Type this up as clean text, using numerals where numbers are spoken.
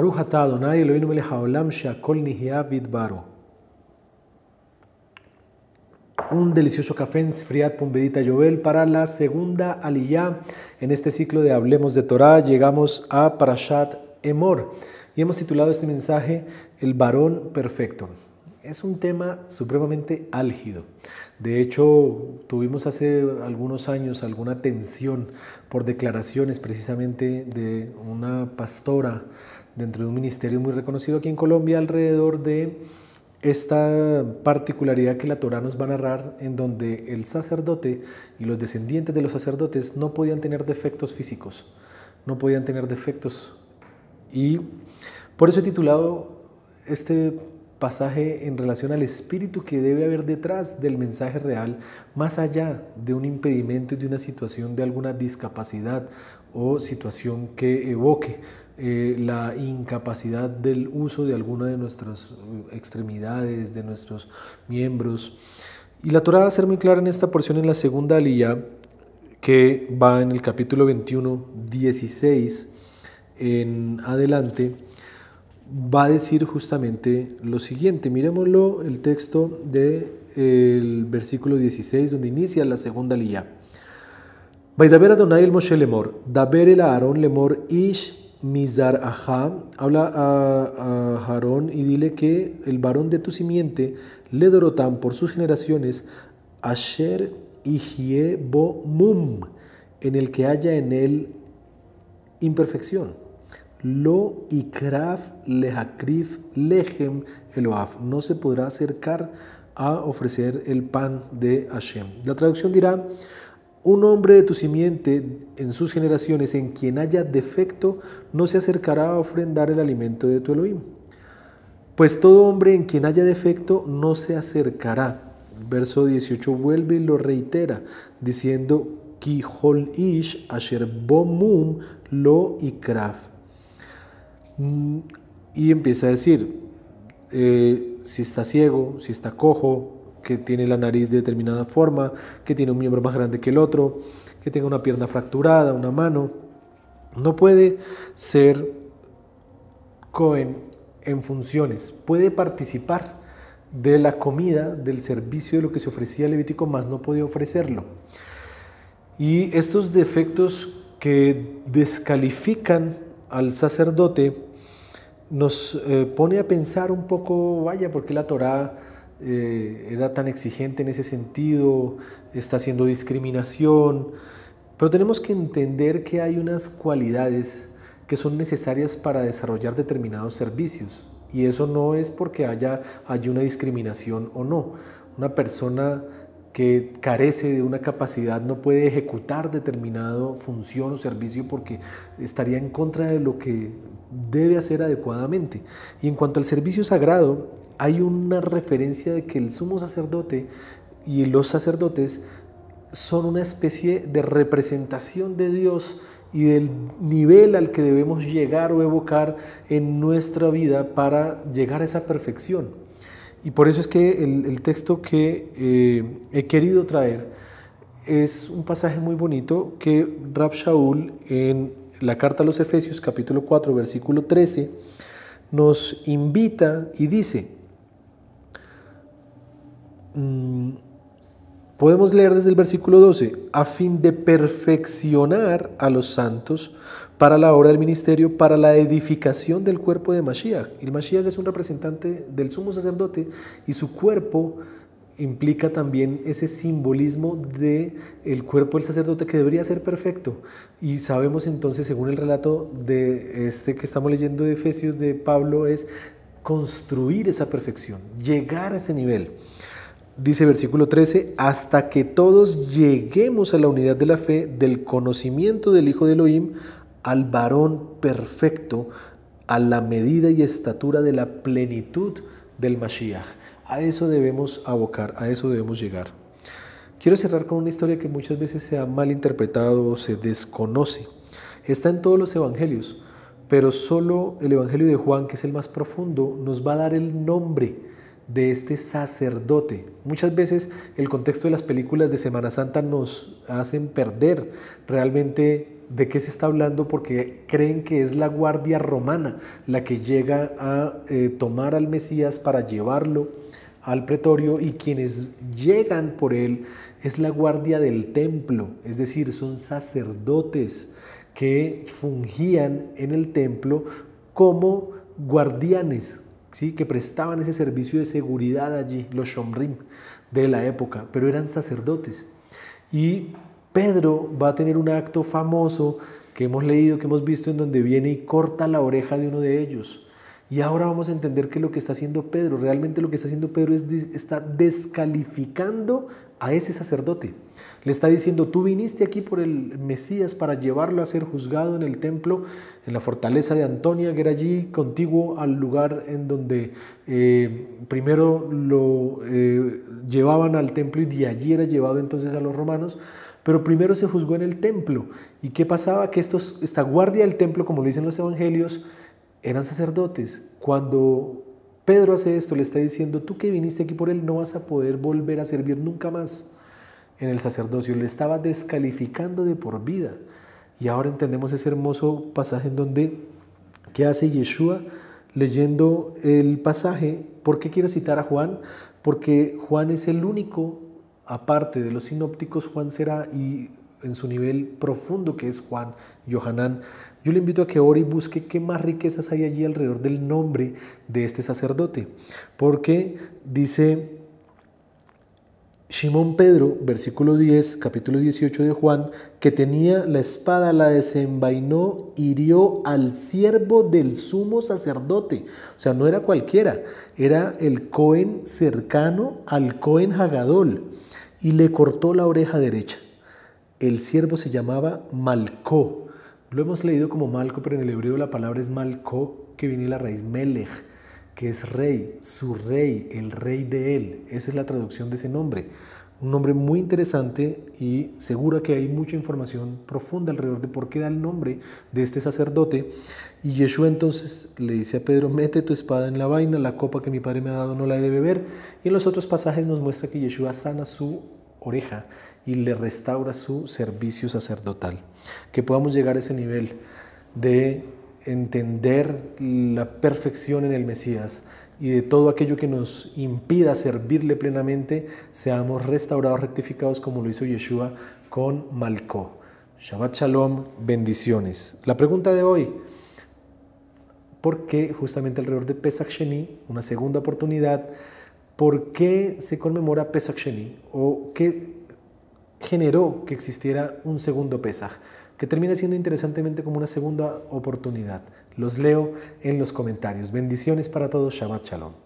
Baruch atah Adonai Eloheinu melech haolam she'akol nihya bidbaro. Un delicioso café enfriat Pumbedita Yovel para la segunda aliyá en este ciclo de Hablemos de Torah. Llegamos a Parashat Emor y hemos titulado este mensaje El varón perfecto. Es un tema supremamente álgido. De hecho, tuvimos hace algunos años alguna tensión por declaraciones precisamente de una pastora dentro de un ministerio muy reconocido aquí en Colombia alrededor de esta particularidad que la Torá nos va a narrar, en donde el sacerdote y los descendientes de los sacerdotes no podían tener defectos físicos, no podían tener defectos. Y por eso he titulado este pasaje en relación al espíritu que debe haber detrás del mensaje real, más allá de un impedimento y de una situación de alguna discapacidad o situación que evoque la incapacidad del uso de alguna de nuestras extremidades, de nuestros miembros. Y la Torá va a ser muy clara en esta porción en la segunda aliyá, que va en el capítulo 21, 16 en adelante, va a decir justamente lo siguiente. Miremoslo, el texto del versículo 16, donde inicia la segunda aliyá. Vaidaber Adonai el Moshe lemor, daber el Aarón lemor ish mizar ajá, habla a Aarón y dile que el varón de tu simiente le dorotam por sus generaciones, asher ihyeh bo mum, en el que haya en él imperfección. Lo ikraf lehakrif lehem eloaf, no se podrá acercar a ofrecer el pan de Hashem. La traducción dirá: un hombre de tu simiente en sus generaciones en quien haya defecto no se acercará a ofrendar el alimento de tu Elohim. Pues todo hombre en quien haya defecto no se acercará. Verso 18 vuelve y lo reitera diciendo: Ki hol ish asher bo mum lo ikraf. Y empieza a decir, si está ciego, si está cojo, que tiene la nariz de determinada forma, que tiene un miembro más grande que el otro, que tenga una pierna fracturada, una mano, no puede ser Cohen en funciones, puede participar de la comida, del servicio de lo que se ofrecía Levítico, mas no podía ofrecerlo. Y estos defectos que descalifican al sacerdote nos pone a pensar un poco, vaya, ¿por qué la Torá era tan exigente en ese sentido? Está haciendo discriminación, pero tenemos que entender que hay unas cualidades que son necesarias para desarrollar determinados servicios, y eso no es porque haya una discriminación o no. Una persona que carece de una capacidad no puede ejecutar determinada función o servicio porque estaría en contra de lo que debe hacer adecuadamente. Y en cuanto al servicio sagrado, hay una referencia de que el sumo sacerdote y los sacerdotes son una especie de representación de Dios y del nivel al que debemos llegar o evocar en nuestra vida para llegar a esa perfección. Y por eso es que el texto que he querido traer es un pasaje muy bonito que Rab Shaul en la carta a los Efesios capítulo 4 versículo 13 nos invita y dice, podemos leer desde el versículo 12, a fin de perfeccionar a los santos para la obra del ministerio, para la edificación del cuerpo de Mashiach. El Mashiach es un representante del sumo sacerdote y su cuerpo implica también ese simbolismo del cuerpo del sacerdote que debería ser perfecto. Y sabemos entonces, según el relato de este que estamos leyendo de Efesios de Pablo, es construir esa perfección, llegar a ese nivel. Dice versículo 13, hasta que todos lleguemos a la unidad de la fe, del conocimiento del Hijo de Elohim, al varón perfecto, a la medida y estatura de la plenitud del Mashiach. A eso debemos abocar, a eso debemos llegar. Quiero cerrar con una historia que muchas veces se ha malinterpretado o se desconoce. Está en todos los evangelios, pero solo el evangelio de Juan, que es el más profundo, nos va a dar el nombre de este sacerdote. Muchas veces el contexto de las películas de Semana Santa nos hacen perder realmente de qué se está hablando porque creen que es la guardia romana la que llega a tomar al Mesías para llevarlo al pretorio, y quienes llegan por él es la guardia del templo, es decir, son sacerdotes que fungían en el templo como guardianes, ¿sí? Que prestaban ese servicio de seguridad allí, los shomrim de la época, pero eran sacerdotes. Y Pedro va a tener un acto famoso que hemos leído, que hemos visto, en donde viene y corta la oreja de uno de ellos. Y ahora vamos a entender qué es lo que está haciendo Pedro. Realmente lo que está haciendo Pedro está descalificando a ese sacerdote. Le está diciendo: tú viniste aquí por el Mesías para llevarlo a ser juzgado en el templo, en la fortaleza de Antonia, que era allí contiguo al lugar en donde primero lo llevaban al templo, y de allí era llevado entonces a los romanos. Pero primero se juzgó en el templo. ¿Y qué pasaba? Que esta guardia del templo, como lo dicen los evangelios, eran sacerdotes. Cuando Pedro hace esto, le está diciendo: tú que viniste aquí por él no vas a poder volver a servir nunca más en el sacerdocio. Le estaba descalificando de por vida. Y ahora entendemos ese hermoso pasaje en donde, ¿qué hace Yeshua leyendo el pasaje? ¿Por qué quiero citar a Juan? Porque Juan es el único, aparte de los sinópticos, Juan será, y en su nivel profundo que es Juan, Yohanan. Yo le invito a que ore y busque qué más riquezas hay allí alrededor del nombre de este sacerdote, porque dice Simón Pedro, versículo 10, capítulo 18 de Juan, que tenía la espada, la desenvainó, hirió al siervo del sumo sacerdote. O sea, no era cualquiera, era el Cohen cercano al Cohen Hagadol, y le cortó la oreja derecha. El siervo se llamaba Malcó. Lo hemos leído como Malco, pero en el hebreo la palabra es Malcó, que viene de la raíz Melech, que es rey, su rey, el rey de él. Esa es la traducción de ese nombre. Un nombre muy interesante, y seguro que hay mucha información profunda alrededor de por qué da el nombre de este sacerdote. Y Yeshua entonces le dice a Pedro: mete tu espada en la vaina, la copa que mi padre me ha dado no la he de beber. Y en los otros pasajes nos muestra que Yeshua sana su oreja y le restaura su servicio sacerdotal. Que podamos llegar a ese nivel de entender la perfección en el Mesías, y de todo aquello que nos impida servirle plenamente, seamos restaurados, rectificados, como lo hizo Yeshua con Malcó. Shabbat Shalom, bendiciones. La pregunta de hoy: ¿por qué justamente alrededor de Pesach Sheni, una segunda oportunidad, por qué se conmemora Pesach Sheni? ¿O qué generó que existiera un segundo Pesaj, que termina siendo interesantemente como una segunda oportunidad? Los leo en los comentarios. Bendiciones para todos. Shabbat Shalom.